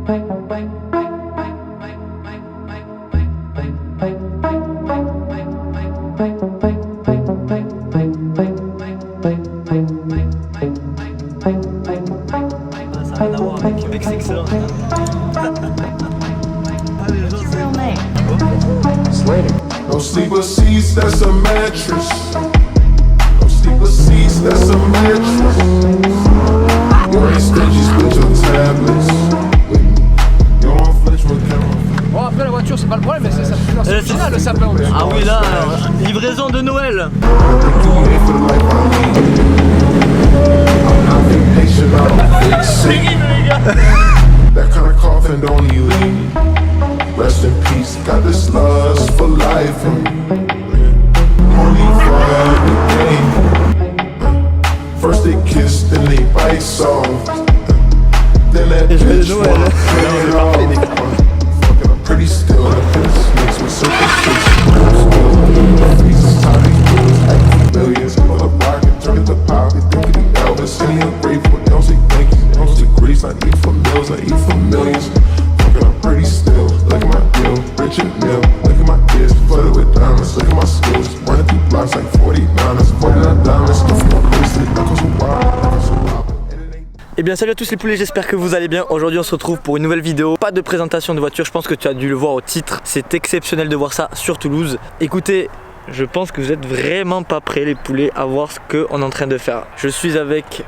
Ça n'a rien à voir avec c'est excellent. No sleeper seats, that's a mattress. No sleeper seats, that's a mattress. Your stingy with your tablets. You don't flinch with camera. Bon après la voiture c'est pas le problème mais c'est ça fait original le sapin. Ah oui là, livraison de Noël. That kind of coffin don't he leave. Rest in peace, got this lust for life. Only for the game. First they kiss, then they bite soft. Then that bitch wanna play it off. Fucking I'm pretty still, the piss mixed with superstition. Pieces tied in millions. Pull up rocket, turn it to pop. They think it Elvis, and he ungrateful. They don't say thank you, they don't say grace. I eat for meals, I eat for millions. Fucking I'm pretty still. Look at my deal, rich and nil. Look at my ears, flooded with diamonds. Look at my skills, running through blocks like 49ers. 49 diamonds, stuff in my bracelet. Knuckles so wild, knuckles so wild. Eh bien salut à tous les poulets, j'espère que vous allez bien. Aujourd'hui on se retrouve pour une nouvelle vidéo. Pas de présentation de voiture, je pense que tu as dû le voir au titre. C'est exceptionnel de voir ça sur Toulouse. Écoutez, je pense que vous êtes vraiment pas prêts les poulets à voir ce qu'on est en train de faire. Je suis avec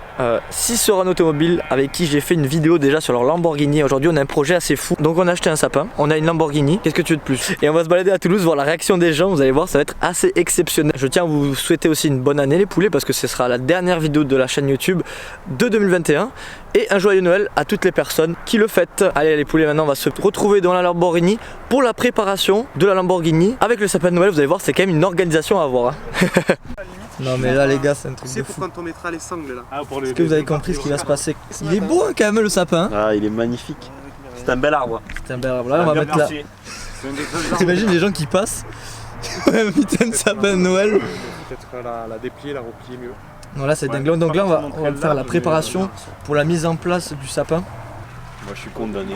Cicerone Automobile avec qui j'ai fait une vidéo déjà sur leur Lamborghini. Aujourd'hui on a un projet assez fou. Donc on a acheté un sapin, on a une Lamborghini, qu'est-ce que tu veux de plus? Et on va se balader à Toulouse, voir la réaction des gens, vous allez voir ça va être assez exceptionnel. Je tiens à vous souhaiter aussi une bonne année les poulets parce que ce sera la dernière vidéo de la chaîne YouTube de 2021. Et un joyeux Noël à toutes les personnes qui le fêtent. Allez les poulets, maintenant on va se retrouver dans la Lamborghini pour la préparation de la Lamborghini avec le sapin de Noël. Vous allez voir c'est quand même une organisation à avoir hein. Non mais là les gars c'est un truc de fou. C'est pour quand on mettra les sangles là. Est-ce que vous avez compris ce qui va se passer? Il est beau hein, quand même le sapin. Ah il est magnifique. C'est un bel arbre. C'est un bel arbre. Là on va mettre là. T'imagines les gens qui passent. Ouais putain de sapin de Noël. Peut-être la déplier, la replier mieux. Non là c'est dingue. Donc là on va faire la préparation pour la mise en place du sapin. Moi je suis condamné.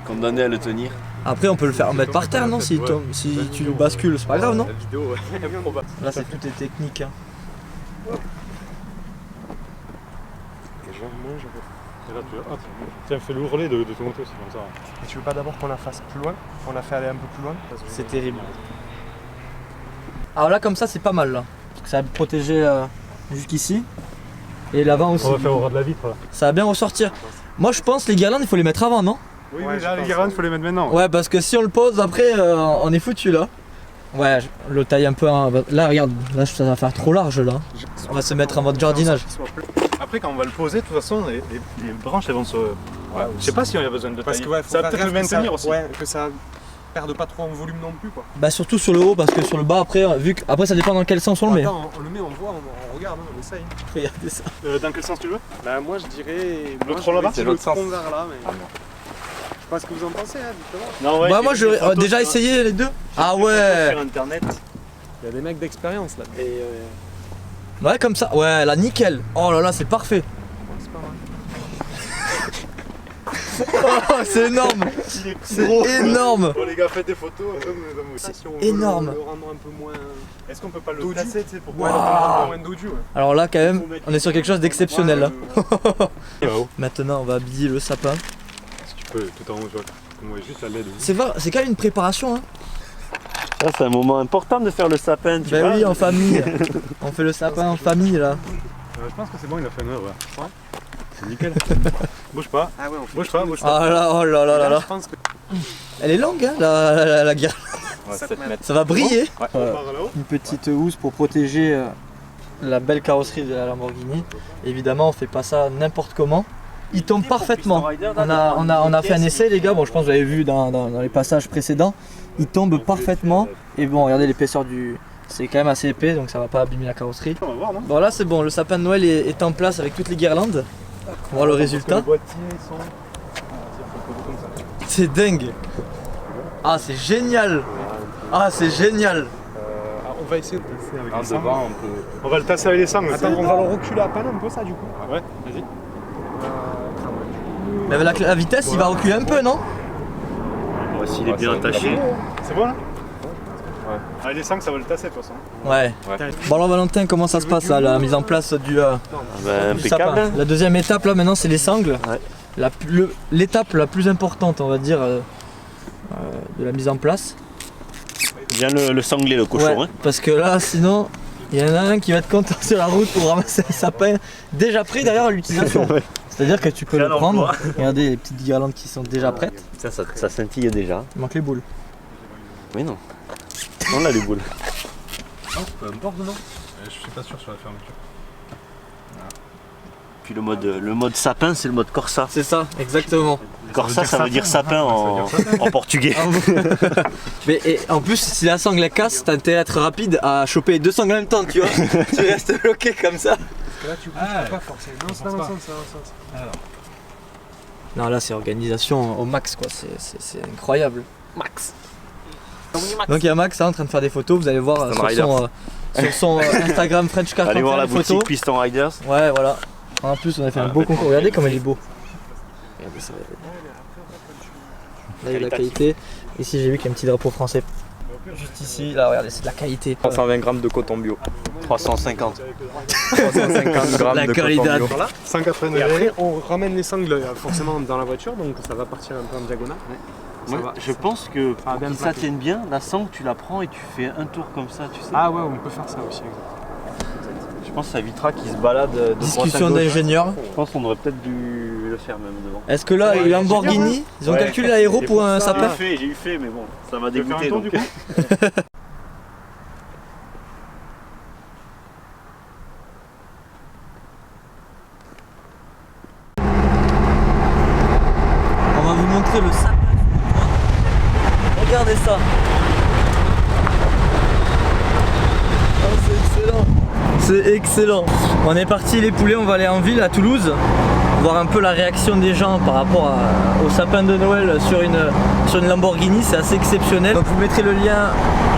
Condamné à le tenir. Après on peut le faire mettre par terre non si, si tu bascules, c'est pas grave non? Là c'est toutes les techniques hein. Tiens, fais-le hurler de ton côté aussi comme ça. Et tu veux pas d'abord qu'on la fasse plus loin? On la fait aller un peu plus loin? C'est terrible. Alors là comme ça c'est pas mal là. Parce que ça va protéger jusqu'ici. Et l'avant aussi. On va faire au ras de la vitre là. Ça va bien ressortir. Moi je pense les guirlandes il faut les mettre avant non? Oui, ouais, là les guirlandes il faut les mettre maintenant. Ouais parce que si on le pose après on est foutu là. Ouais le taille un peu là regarde, là ça va faire trop large là. On va se mettre en mode jardinage. Après quand on va le poser de toute façon les branches elles vont se... Ouais, je sais pas si on a besoin de tailler. Parce que ouais, ça va peut-être le maintenir aussi. Ouais, que ça perde pas trop en volume non plus quoi. Bah surtout sur le haut parce que sur le bas après vu que après ça dépend dans quel sens on le met. Attends, on le met, on voit, on regarde, on essaye. Regardez ça. Dans quel sens tu veux? Bah moi je dirais... Le tronc là-bas? C'est l'autre sens. Vers là mais... Je sais pas ce que vous en pensez hein, justement. Non, ouais, bah moi j'aurais déjà essayé les deux. Ah ouais. Sur internet. Il y a des mecs d'expérience là. Et ouais comme ça, ouais là nickel. Oh là là c'est parfait. c'est pas mal. Oh, c'est énorme. C'est énorme. Bon les gars faites des photos. C'est Si on veut énorme. le rendre un peu moins... Est-ce qu'on peut pas le dodu, placer tu sais pour Ouais, un peu moins dodu ouais. Alors là quand même on est sur quelque chose d'exceptionnel là. là-haut? Maintenant on va habiller le sapin. Si tu peux tout en haut tu vois. On voit juste la LED. C'est quand même une préparation hein. Là c'est un moment important de faire le sapin tu vois. Bah oui en famille. On fait le sapin en famille là. Je pense que c'est bon il a fait une heure ouais. C'est nickel. Bouge pas. Ah ouais, on fait Bouge pas, bouge pas. Ah là oh là là là là. Je pense que... Elle est longue hein la guirlande. Ouais, 7 mètres. Ça va briller. On part là-haut. Une petite housse pour protéger la belle carrosserie de la Lamborghini. Évidemment on fait pas ça n'importe comment. Il tombe parfaitement. On a fait un essai les gars, bon je pense que vous avez vu dans les passages précédents. Il tombe parfaitement. Et bon regardez l'épaisseur du... C'est quand même assez épais donc ça va pas abîmer la carrosserie. On va voir non? Bon là c'est bon, le sapin de Noël est en place avec toutes les guirlandes. On va voir le résultat. Les boîtiers sont... C'est dingue. Ah c'est génial. Ah c'est génial. on va essayer de tasser avec En les sangles. devant on peut... On va le tasser avec les sangles. Attends, on va le reculer à peine un peu ça du coup. Ouais, vas-y. Mais la vitesse, il va reculer un peu, non? S'il est bien attaché. C'est bon là? Ouais. Ah, les sangles, ça va le tasser de toute façon. Ouais. Bon alors Valentin, comment ça se passe là, la mise en place du Impeccable. sapin? La deuxième étape là maintenant c'est les sangles. Ouais. L'étape la plus importante on va dire de la mise en place. Bien le sanglier, le cochon. Ouais, Hein. parce que là sinon il y en a un qui va être content sur la route pour ramasser un sapin déjà prêt d'ailleurs à l'utilisation. Ouais. C'est-à-dire que tu peux le prendre. Regardez les petites guirlandes qui sont déjà prêtes. Ça scintille déjà. Il manque les boules. Oui, non. On a les boules. Peu importe, non? Je suis pas sûr sur la fermeture. Puis le mode sapin, c'est le mode corsa. C'est ça, exactement. Corsa, ça veut dire sapin en portugais. Mais et en plus, si la sangle elle casse, t'as intérêt à être rapide à choper les deux sangles en même temps, tu vois. Tu restes bloqué comme ça. Là, tu bouges pas forcément. Non, c'est dans le sens, Non, là c'est organisation au max quoi, c'est incroyable. Max. Donc il y a Max hein, en train de faire des photos, vous allez voir sur son Instagram French Car. Allez voir la photos. boutique Piston Riders. Ouais, voilà. En plus, on a fait un beau concours. Regardez comme il est beau. Regardez ça. Là, il y a la qualité. Ici, j'ai vu qu'il y a un petit drapeau français. Juste ici, là, regardez, c'est de la qualité. 320 grammes de coton bio. 350. 350 grammes La de qualité. coton bio. Voilà, 180 degrés. Et après, on ramène les sangles forcément dans la voiture, donc ça va partir un peu en diagonale. Moi, je pense que pour bien que ça plaqué. tienne bien, la sangle, tu la prends et tu fais un tour comme ça, tu sais. Ah ouais, on peut faire ça aussi. Je pense que ça évitera qu'ils se baladent de droite à Discussion gauche. d'ingénieurs. Je pense qu'on aurait peut-être dû le faire même devant. Est-ce que là, il y a un Lamborghini, ils ont Ouais. calculé l'aéro pour un sapin? J'ai eu fait, mais bon, ça m'a Tu veux faire dégoûté. un tour, Donc. du coup? On va vous montrer le sapin. Regardez ça. Oh, c'est excellent. C'est excellent. On est parti les poulets, on va aller en ville à Toulouse. Voir un peu la réaction des gens par rapport au sapin de Noël sur une Lamborghini. C'est assez exceptionnel. Donc vous mettrez le lien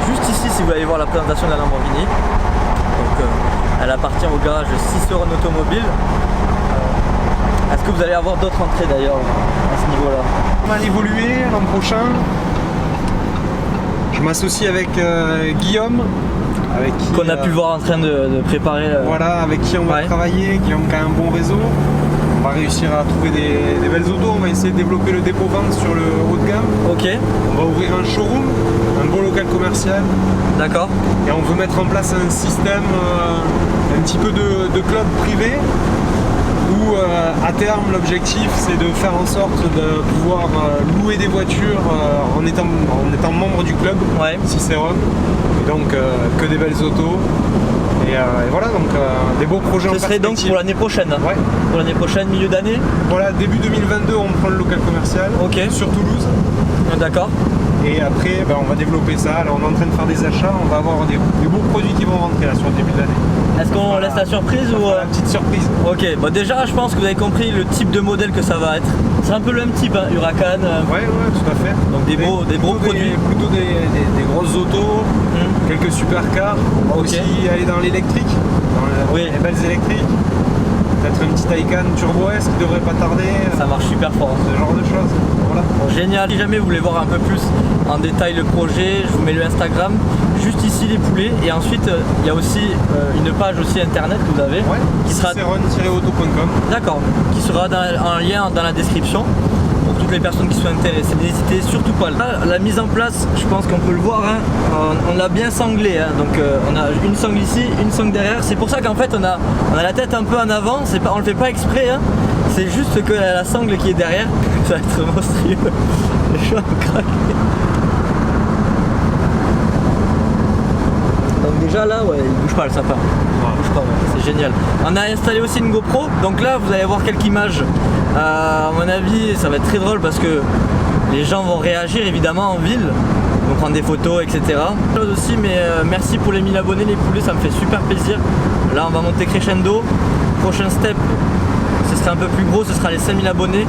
juste ici si vous allez voir la présentation de la Lamborghini. Donc elle appartient au garage Cicerone Automobile. Est-ce que vous allez avoir d'autres entrées d'ailleurs à ce niveau-là? On va évoluer l'an prochain. Je m'associe avec Guillaume, avec qui Qu'on a pu voir en train de préparer. voilà, avec qui on va Ouais. travailler. Guillaume qui a un bon réseau. On va réussir à trouver des belles autos. On va essayer de développer le dépôt vente sur le haut de gamme. Ok, On va ouvrir un showroom, un beau local commercial. d'accord. Et on veut mettre en place un système, un petit peu de club privé, où à terme l'objectif c'est de faire en sorte de pouvoir louer des voitures en étant membre du club Ouais. Cicerone. Et donc que des belles autos. Et voilà, donc des beaux projets en Ce serait donc perspective. pour l'année prochaine. Ouais. Pour l'année prochaine, milieu d'année. Voilà, début 2022 on prend le local commercial Ok. sur Toulouse. D'accord. Et après on va développer ça. Là on est en train de faire des achats, on va avoir des beaux produits qui vont rentrer là, sur le début de l'année. Est-ce qu'on laisse la surprise ou Voilà, petite surprise. Ok, bon déjà je pense que vous avez compris le type de modèle que ça va être. C'est un peu le même type, hein, Huracan. Ouais, tout à fait. Donc des gros produits. Plutôt des grosses autos, quelques supercars. On va Ok. aussi aller dans l'électrique, dans Oui. les belles électriques. Peut-être un petit Taycan Turbo S qui devrait pas tarder. Ça marche super fort. Ce genre de choses. Voilà. Bon, génial. Si jamais vous voulez voir un peu plus en détail le projet, je vous mets le Instagram. Juste ici les poulets. Et ensuite il y a aussi une page aussi internet que vous avez. Ouais. Qui sera Cicerone-auto.com. d'accord, qui sera en lien dans la description pour toutes les personnes qui sont intéressées. N'hésitez surtout pas. Là, la mise en place, je pense qu'on peut le voir, hein, on l'a bien sanglé. Hein, donc on a une sangle ici, une sangle derrière. C'est pour ça qu'en fait on a la tête un peu en avant. On le fait pas exprès. Hein, c'est juste que la sangle qui est derrière, ça va être monstrueux. Je suis en craquer. Donc déjà là, ouais, il bouge pas le sapin. Il bouge pas, ouais, c'est génial. On a installé aussi une GoPro, donc là vous allez voir quelques images. À mon avis, ça va être très drôle parce que les gens vont réagir évidemment en ville, vont prendre des photos, etc. Chose aussi, mais merci pour les 1000 abonnés, les poulets, ça me fait super plaisir. Là, on va monter crescendo. Prochain step, ce sera un peu plus gros, ce sera les 5000 abonnés.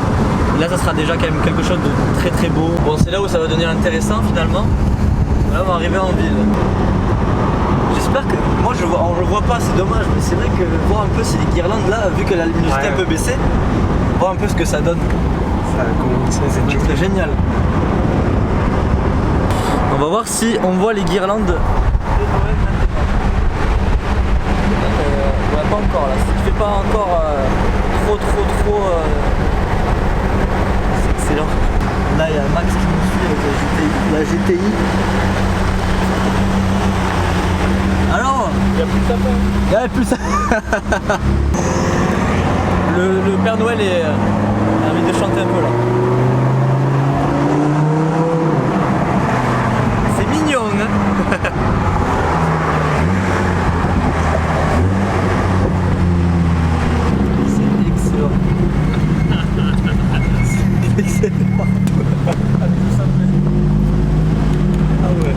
Et là, ça sera déjà quand même quelque chose de très très beau. Bon, c'est là où ça va devenir intéressant finalement. Là, on va arriver en ville. J'espère que, moi on le voit pas, c'est dommage, mais c'est vrai que voir un peu ces guirlandes là, vu que la luminosité est un peu baissée, voir un peu ce que ça donne. C'est génial. On va voir si on voit les guirlandes de Noël maintenant. Ouais, pas encore là. Si tu fais pas encore trop. C'est excellent. Là, il y a Max qui nous suit avec la GTI. Alors, il n'y a plus de sapin. Il n'y a plus de sapin. Le Père Noël a envie de chanter un peu là. C'est mignon, hein. C'est excellent. C'est excellent. Ah ouais.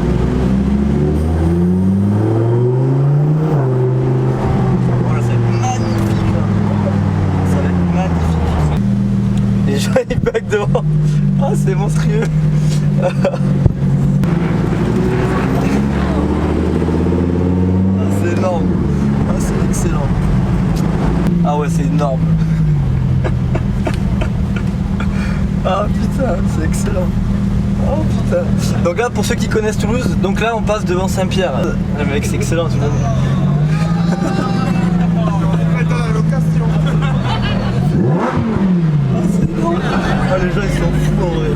Les bugs devant. Ah, c'est monstrueux. Ah, c'est énorme. Ah, c'est excellent. Ah ouais, c'est énorme. Ah putain, c'est excellent. Oh putain. Donc là, pour ceux qui connaissent Toulouse, donc là on passe devant Saint-Pierre. Le mec, c'est excellent tout le monde. Ah, les gens ils sont fous en vrai.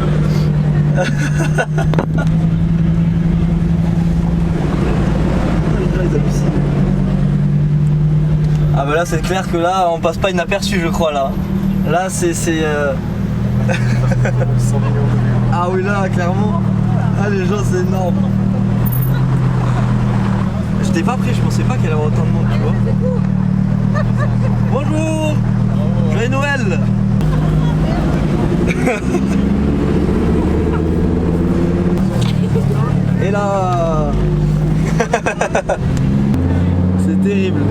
Les gens ils hallucinent. Ah bah là c'est clair que là on passe pas inaperçu je crois là. Là c'est Ah oui là clairement. Ah les gens c'est énorme. J'étais pas prêt, je pensais pas qu'il y allait avoir autant de monde tu vois. Bonjour. Joyeux Noël. Et là c'est terrible.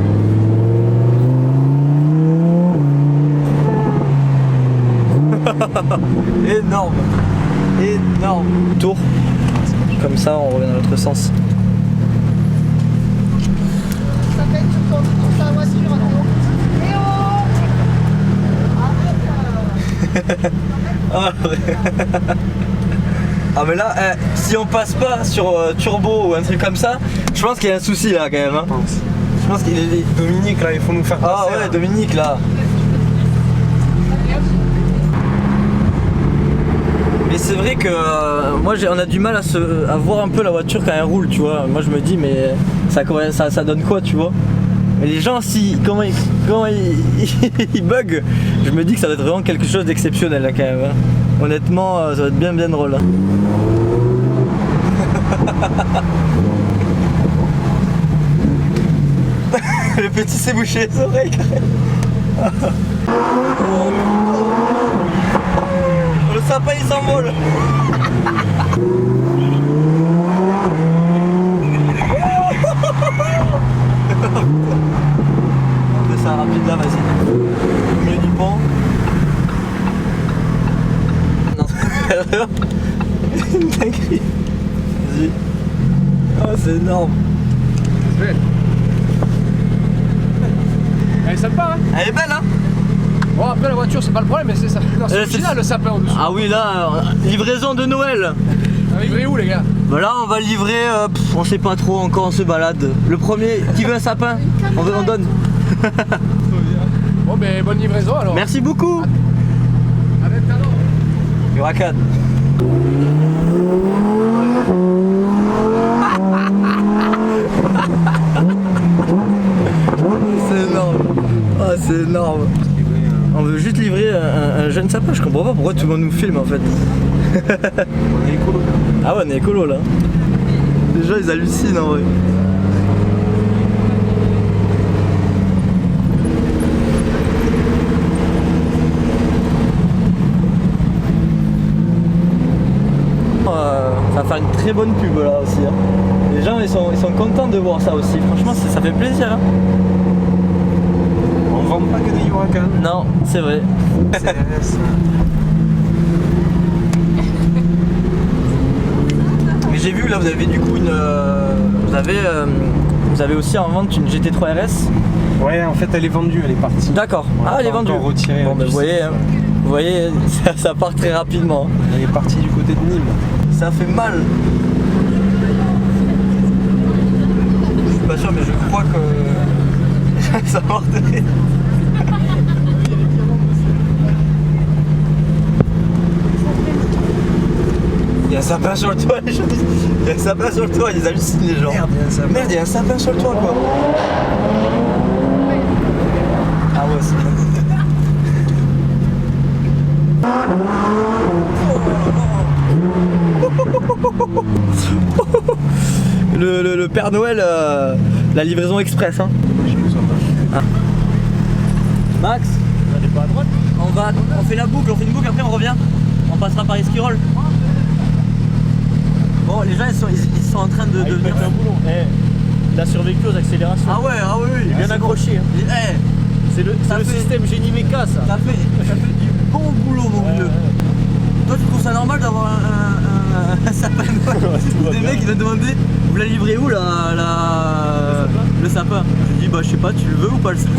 Énorme. Énorme. Tour. Comme ça on revient dans l'autre sens. Ça fait que tu tournes toute la voiture. Ah, ouais. Ah mais là, si on passe pas sur turbo ou un truc comme ça, je pense qu'il y a un souci là quand même. Hein. Je pense qu'il est... Dominique là, il faut nous faire passer. Ah ouais, là. Dominique là. Mais c'est vrai que moi on a du mal à voir un peu la voiture quand elle roule, tu vois. Moi je me dis mais ça donne quoi, tu vois. Mais les gens, comment ils bug, je me dis que ça va être vraiment quelque chose d'exceptionnel là quand même. Hein. Honnêtement, ça va être bien drôle. Hein. Le petit s'est bouché les oreilles quand même. Le sapin il s'envole. On fait ça rapide là, vas-y. Au milieu du pont. Non, une dinguerie. Vas-y. Oh, c'est énorme. Elle est sympa, hein. Elle est belle, hein. Bon, après la voiture, c'est pas le problème, mais c'est ça. Non, c'est original le sapin en dessous. Ah oui, là, livraison de Noël. On va livrer où, les gars? Bah là, on va livrer, on sait pas trop encore, on se balade. Le premier qui veut un sapin, on donne. Bon, ben bonne livraison alors. Merci beaucoup. Avec alors. Huracan. C'est énorme. Oh, c'est énorme. On veut juste livrer un jeune sapin, je comprends pas pourquoi tout le monde nous filme en fait. On est écolo. Ah ouais, on est écolo là. Les gens ils hallucinent en vrai. Ça va faire une très bonne pub là aussi. Hein. Les gens ils sont contents de voir ça aussi. Franchement ça fait plaisir. Hein. On vend pas que des Huracan. Non, c'est vrai. Mais j'ai vu là vous avez du coup une. Vous avez aussi en vente une GT3 RS. Ouais, en fait elle est vendue, elle est partie. D'accord. On l'a Ah elle est pas vendue. encore retirée, Bon bah vous voyez. Hein. Vous voyez, ça part très rapidement. Il est parti du côté de Nîmes. Ça fait mal. Je suis pas sûr, mais je crois que ça va rentrer. Il y a un sapin sur le toit, les gens. Il y a un sapin sur le toit, ils hallucinent les gens. Merde, il y a un sapin sur le toit quoi. Ah ouais, c'est le Père Noël, la livraison express hein. Ah. Max, on fait la boucle, on fait une boucle, après on revient. On passera par Esquirol. Bon, les gens ils sont en train de venir. Un boulon. Il a survécu aux accélérations. Ah ouais, ah oui, Il est bien accroché. Hein. C'est le système génie méca ça. Ça fait du bon boulot mon vieux. Toi tu trouves ça normal d'avoir un sapin Noël? Des mecs qui m'ont demandé vous la livrez où le sapin? Je dis bah je sais pas, tu le veux ou pas le sapin?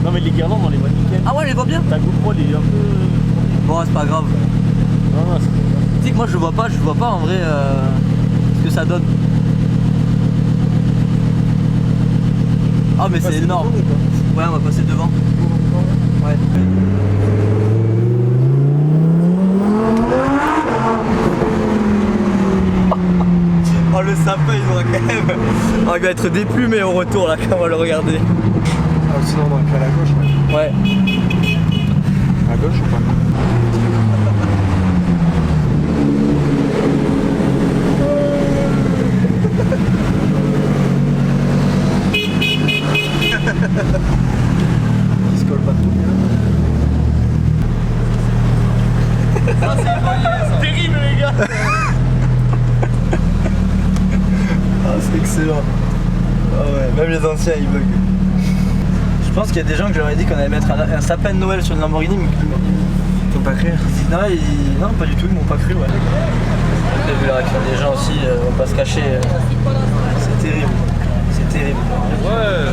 Non mais les guirlandes on les voit nickel. Ah ouais, elle les voit bien? Ta GoPro elle est un peu... Bon c'est pas grave. Non, c'est... Tu sais que moi je vois pas en vrai ce que ça donne. Ah mais c'est énorme. Ouais, on va passer devant. Ouais. Oh le sapin il doit quand même. Oh, il va être déplumé au retour là quand on va le regarder. Ah, sinon on aurait pu à la gauche. Ouais. À gauche ou pas? Il se colle pas tout. Ça c'est terrible les gars. Ah c'est excellent. Ah ouais, même les anciens ils bug. Je pense qu'il y a des gens que j'aurais dit qu'on allait mettre un sapin de Noël sur une Lamborghini mais ils m'ont pas cru. Non, non pas du tout, ils m'ont pas cru ouais. J'ai vu la réaction des gens aussi, on va pas se cacher. C'est terrible. C'est terrible. Ouais.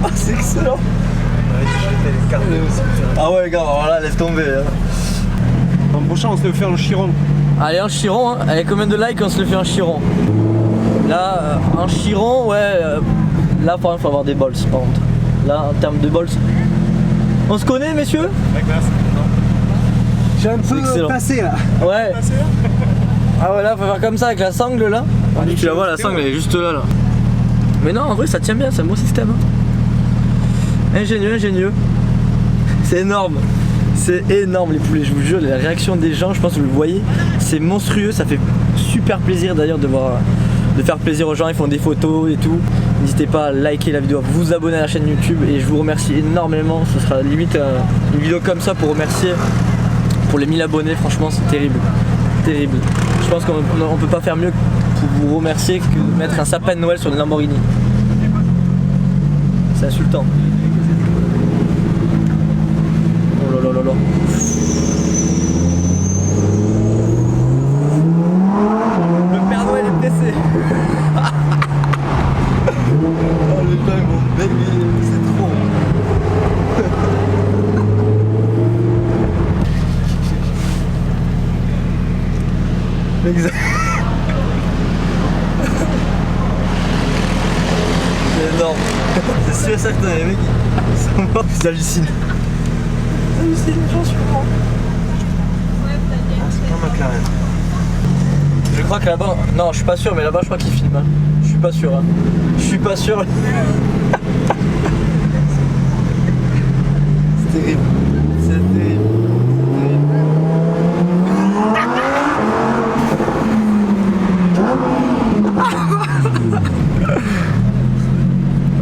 Ah c'est excellent. Ah ouais gars, alors là laisse tomber. L'an prochain on se le fait en chiron. Allez en chiron, hein. Allez combien de likes on se le fait en chiron? Là en chiron ouais, là par exemple faut avoir des balls par contre. Là en termes de balls. On se connaît messieurs? J'ai un peu passé là. Ouais. Ah ouais là faut faire comme ça avec la sangle là. Tu la vois la sangle elle est juste là. Mais non en vrai ça tient bien, c'est un bon système. Hein. Ingénieux. C'est énorme. C'est énorme les poulets, je vous jure, la réaction des gens, je pense que vous le voyez, c'est monstrueux, ça fait super plaisir d'ailleurs de faire plaisir aux gens, ils font des photos et tout. N'hésitez pas à liker la vidéo, à vous abonner à la chaîne YouTube et je vous remercie énormément, ce sera limite une vidéo comme ça pour remercier pour les 1000 abonnés, franchement c'est terrible, terrible. Je pense qu'on peut pas faire mieux pour vous remercier que de mettre un sapin de Noël sur une Lamborghini. C'est insultant. Oh là là là là. Le Père Noël est pressé. Oh les gens ils vont baigner, c'est trop. Exact. C'est énorme. C'est sûr et certain, les mecs ils sont morts, ils hallucinent. J'en suis mort. C'est pas McLaren. Je crois que là-bas, non je suis pas sûr mais là-bas je crois qu'ils filment. Hein. Je suis pas sûr. Hein. Je suis pas sûr. C'est terrible. C'est terrible.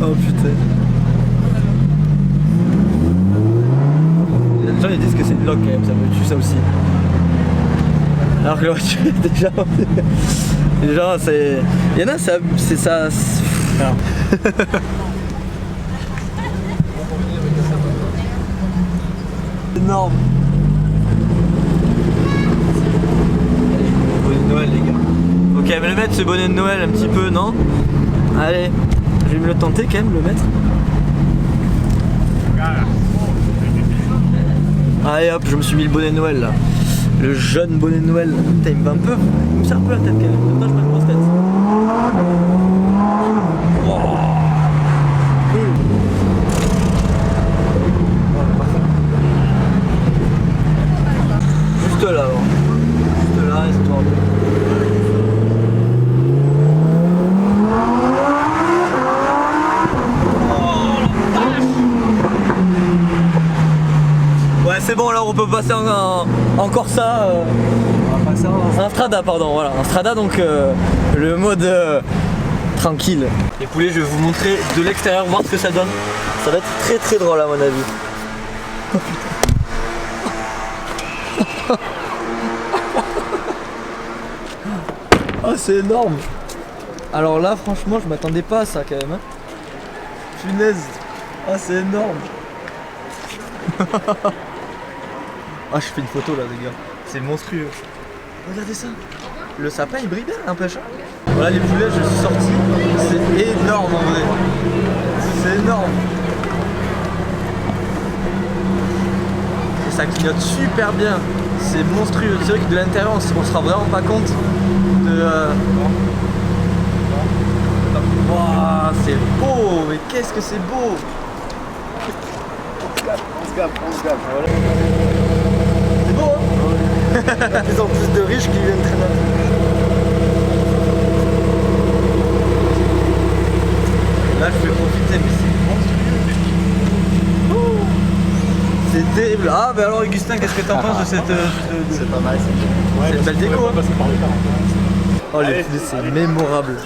Oh putain. Les gens ils disent que c'est une loque quand même, ça me tue ça aussi. Alors que la voiture est déjà... Les gens c'est... Il y en a c'est ça... Énorme. Bonnet de Noël les gars. Faut quand même le mettre ce bonnet de Noël un petit peu, non? Allez, je vais me le tenter quand même le mettre. Allez hop, je me suis mis le bonnet de Noël là. Le jeune bonnet de Noël. Putain, il me va un peu. Il me serre un peu la tête quand même. Maintenant, je mets une grosse tête. Wow. Juste là, alors. Juste là, histoire de. Ouais, c'est bon, là on peut passer en Corsa. Un Strada, pardon, voilà. Un Strada, donc le mode tranquille. Les poulets, je vais vous montrer de l'extérieur, voir ce que ça donne. Ça va être très très drôle à mon avis. Oh putain. Oh, c'est énorme. Alors là, franchement, je m'attendais pas à ça quand même. Hein. Punaise. Ah, c'est énorme. Ah, je fais une photo là, les gars. C'est monstrueux. Regardez ça. Le sapin il brille bien, n'empêche. Voilà les poulets, je suis sorti. C'est énorme en vrai. C'est énorme. Et ça clignote super bien. C'est monstrueux. C'est vrai que de l'intérieur, on se rend vraiment pas compte de. Waouh, c'est beau. Mais qu'est-ce que c'est beau. On se gave. C'est beau, hein. Il y a de plus en plus de riches qui viennent traîner. Là, je vais profiter, mais c'est monstrueux. C'est terrible. Ah, bah alors, Augustin, qu'est-ce que t'en penses de cette. C'est pas mal, c'est une belle déco, hein. Oh, les poulets, c'est mémorable.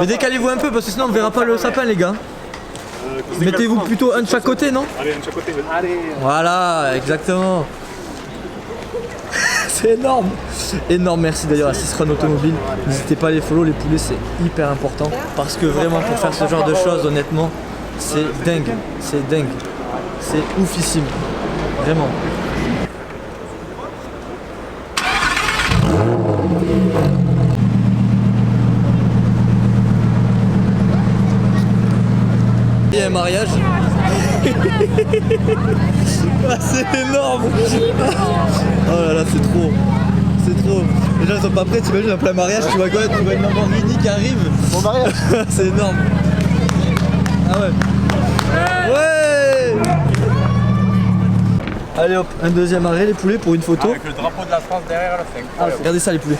Mais décalez-vous un peu, parce que sinon, on ne verra pas le sapin, les gars. Mettez-vous plutôt un de chaque côté, non? Allez, un de chaque côté. Allez. Voilà, exactement. C'est énorme. Énorme, merci d'ailleurs à Cicerone Automobile. N'hésitez pas à les follow, les poulets c'est hyper important. Parce que vraiment pour faire ce genre de choses, honnêtement, c'est dingue. C'est dingue. C'est oufissime. Vraiment. Il y a un mariage. Ah, c'est énorme. Oh là là, c'est trop. C'est trop. Les gens ils sont pas prêts, t'imagines un plein mariage, tu vois quoi? Tu vois une Lamborghini qui arrive. Bon mariage. C'est énorme. Ah ouais. Ouais. Allez hop, un deuxième arrêt les poulets pour une photo. Avec le drapeau de la France derrière à la fin. Ah, regardez ça les poulets.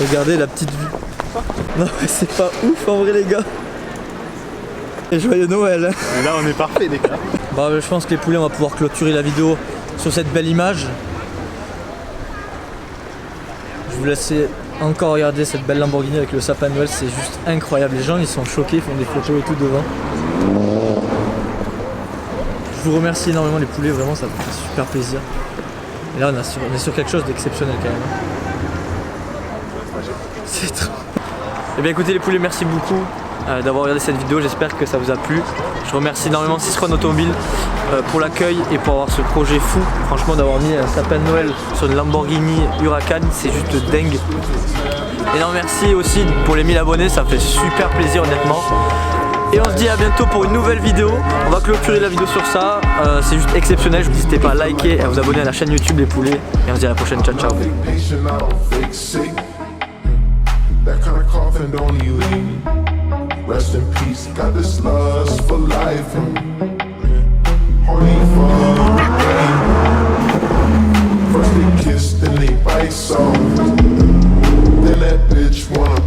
Regardez la petite vue. Non mais c'est pas ouf en vrai les gars. Et joyeux Noël. Et là on est parfait les gars. Bah, je pense que les poulets on va pouvoir clôturer la vidéo sur cette belle image. Je vous laisse encore regarder cette belle Lamborghini avec le sapin de Noël, c'est juste incroyable. Les gens ils sont choqués, ils font des photos et tout devant. Je vous remercie énormément les poulets, vraiment ça me fait super plaisir. Et là on est sur quelque chose d'exceptionnel quand même. C'est trop. Et bien écoutez les poulets, merci beaucoup d'avoir regardé cette vidéo, j'espère que ça vous a plu. Je remercie énormément Cicerone Automobile pour l'accueil et pour avoir ce projet fou. Franchement d'avoir mis un sapin de Noël sur une Lamborghini Huracan, c'est juste dingue. Énorme merci aussi pour les 1000 abonnés, ça fait super plaisir honnêtement. Et on se dit à bientôt pour une nouvelle vidéo. On va clôturer la vidéo sur ça, c'est juste exceptionnel. N'hésitez pas à liker et à vous abonner à la chaîne YouTube les poulets. Et on se dit à la prochaine, ciao ciao. Rest in peace, got this lust for life and horny for the game. First they kiss, then they bite soft. Then that bitch wanna